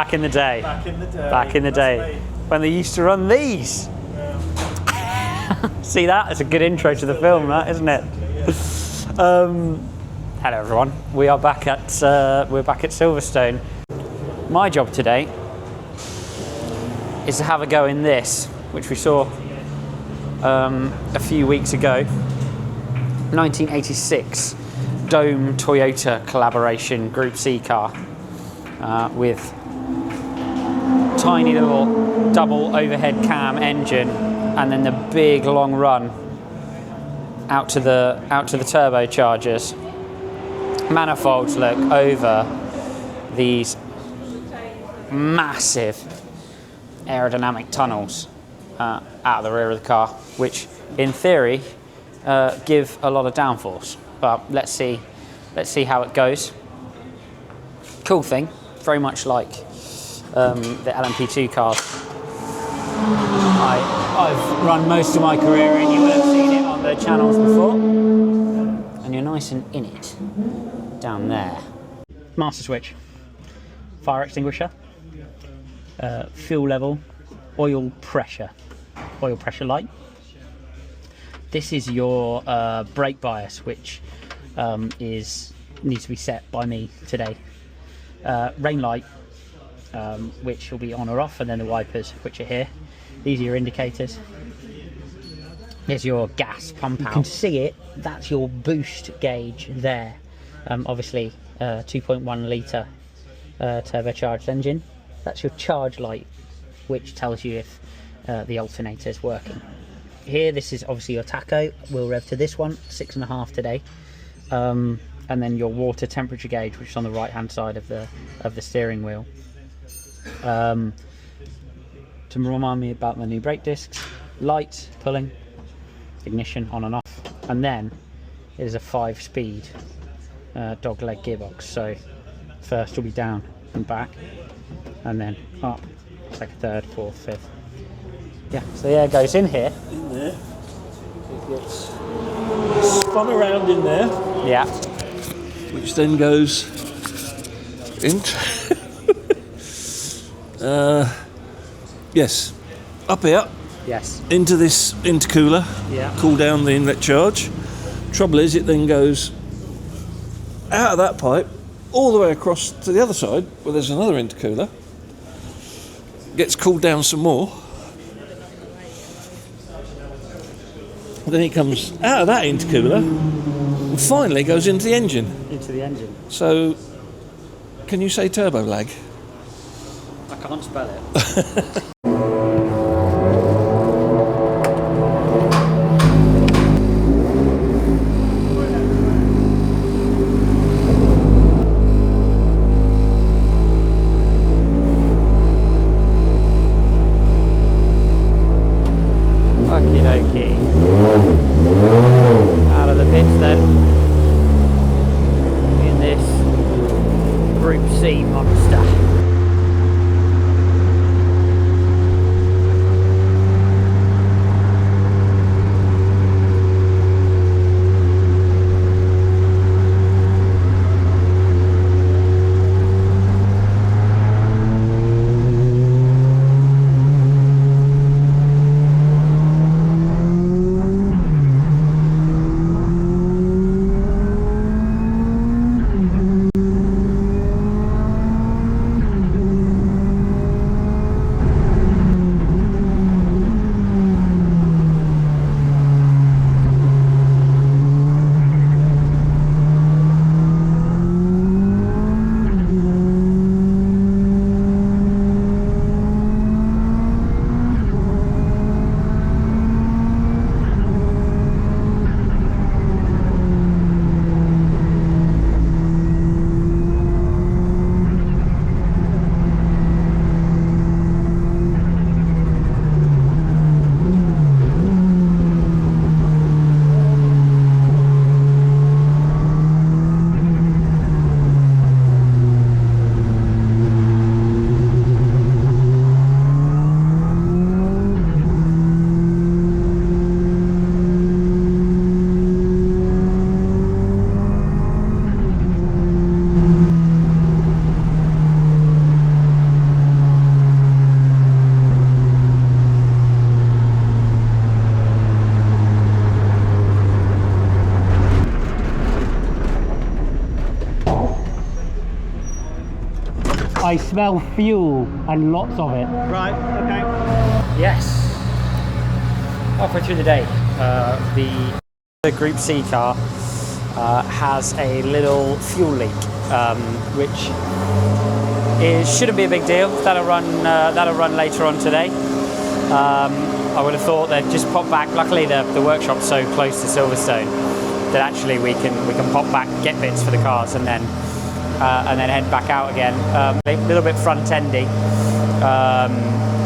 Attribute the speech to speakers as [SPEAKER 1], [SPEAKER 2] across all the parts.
[SPEAKER 1] Back in the day.
[SPEAKER 2] Back in the day.
[SPEAKER 1] Back in the day. When they used to run these. See that? It's a good intro to the film, that, isn't it? Hello everyone. We are back at Silverstone. My job today is to have a go in this, which we saw a few weeks ago. 1986 Dome Toyota collaboration Group C car with tiny little double overhead cam engine, and then the big long run out to the turbochargers. Manifolds look over these massive aerodynamic tunnels out of the rear of the car, which in theory give a lot of downforce, but let's see how it goes. Cool thing, very much like the LMP2 cars I've run most of my career in. You will have seen it on the channels before, and you're nice and in it down there. Master switch, fire extinguisher, fuel level, oil pressure light. This is your brake bias, which needs to be set by me today. Rain light, which will be on or off, and then the wipers, which are here. These are your indicators. There's your gas pump out. You can see it. That's your boost gauge there. Obviously, 2.1 litre turbocharged engine. That's your charge light, which tells you if the alternator is working. Here, this is obviously your tacho. We'll rev to this one, 6.5 today, and then your water temperature gauge, which is on the right-hand side of the steering wheel. To remind me about the new brake discs, lights pulling, ignition on and off, and then it is a 5-speed dog leg gearbox. So first will be down and back, and then up, second, third, fourth, fifth. Yeah, so the air goes in here.
[SPEAKER 2] In there. It gets spun around in there.
[SPEAKER 1] Yeah.
[SPEAKER 2] Which then goes into yes, up here.
[SPEAKER 1] Yes.
[SPEAKER 2] Into this intercooler.
[SPEAKER 1] Yeah.
[SPEAKER 2] Cool down the inlet charge. Trouble is, it then goes out of that pipe all the way across to the other side, where there's another intercooler. Gets cooled down some more. Then it comes out of that intercooler and finally goes into the engine.
[SPEAKER 1] Into the engine.
[SPEAKER 2] So, can you say turbo lag?
[SPEAKER 1] I can't spell it. Okie dokie. Out of the pits then. In this Group C monster. I smell fuel and lots of it.
[SPEAKER 3] Right, okay.
[SPEAKER 1] Yes. Halfway through the day, the Group C car has a little fuel leak, which shouldn't be a big deal. That'll run later on today. I would have thought they'd just pop back. Luckily, the workshop's so close to Silverstone that actually we can pop back, get bits for the cars, and then head back out again. A little bit front endy,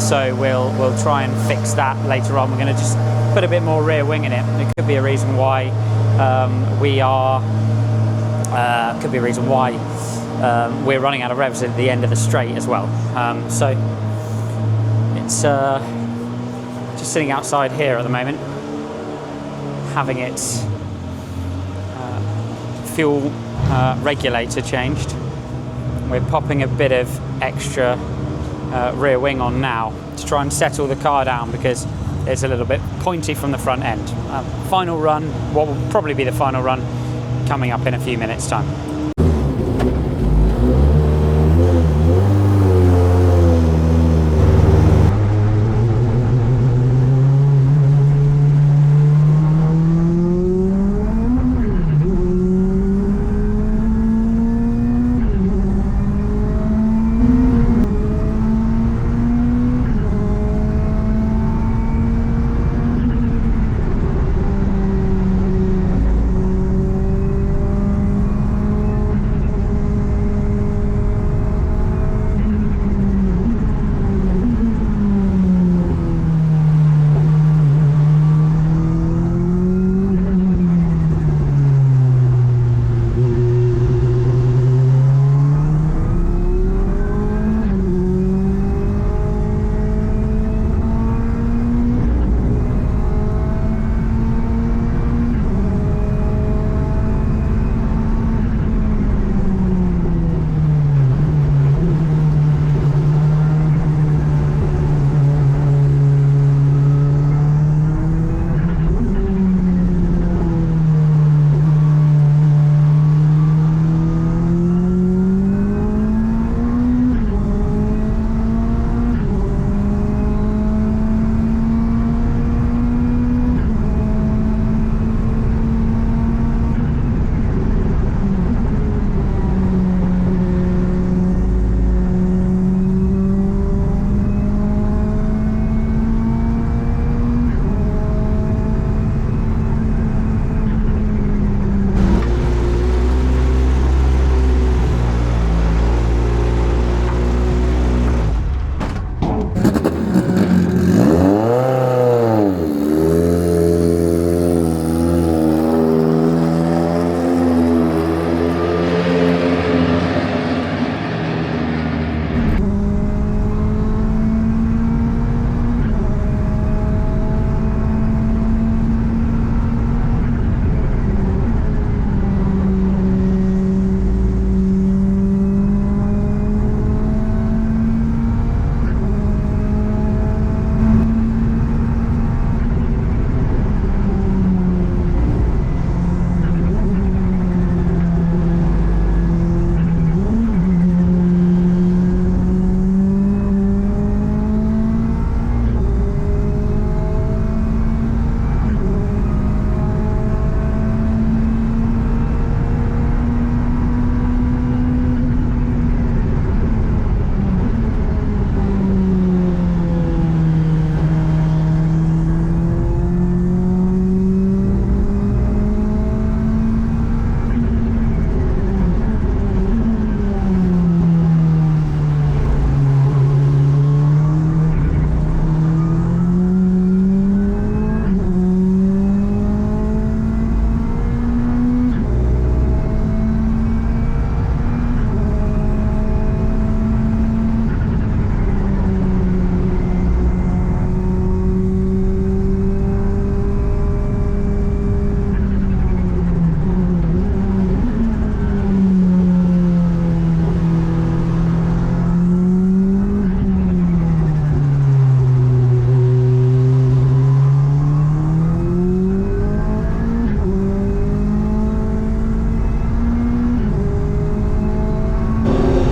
[SPEAKER 1] so we'll try and fix that later on. We're going to just put a bit more rear wing in it. It could be a reason why we're running out of revs at the end of the straight as well. So it's just sitting outside here at the moment, having its fuel regulator changed. We're popping a bit of extra rear wing on now to try and settle the car down because it's a little bit pointy from the front end. Final run, what will probably be the final run, coming up in a few minutes' time.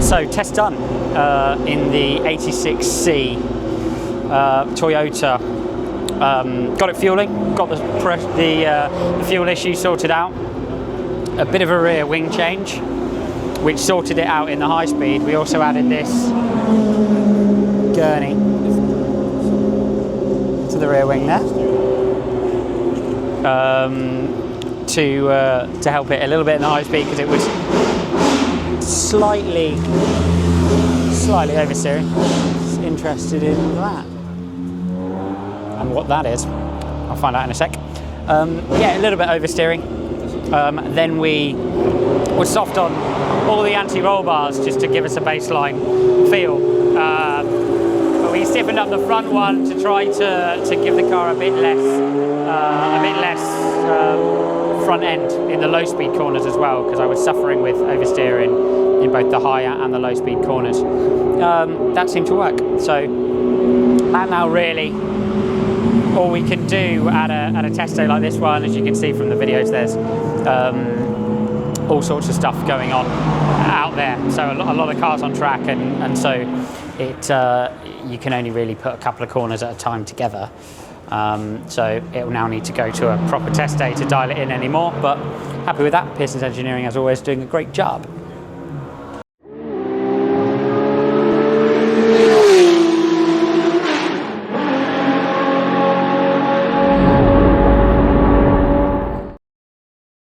[SPEAKER 1] So test done. in the 86C Toyota. Got it fueling, got the fuel issue sorted out. A bit of a rear wing change, which sorted it out in the high speed. We also added this gurney to the rear wing there to help it a little bit in the high speed, because it was slightly oversteering. Just interested in that and what that is. I'll find out in a sec. Yeah, a little bit oversteering. Then we were soft on all the anti-roll bars just to give us a baseline feel. But we stiffened up the front one to try to give the car a bit less front end in the low speed corners as well, because I was suffering with oversteering in both the higher and the low speed corners. That seemed to work. So and now really all we can do at a test day like this one, as you can see from the videos, there's all sorts of stuff going on out there. So a lot of cars on track, and so you can only really put a couple of corners at a time together. So it will now need to go to a proper test day to dial it in anymore, but happy with that. Pearson's Engineering, as always, doing a great job.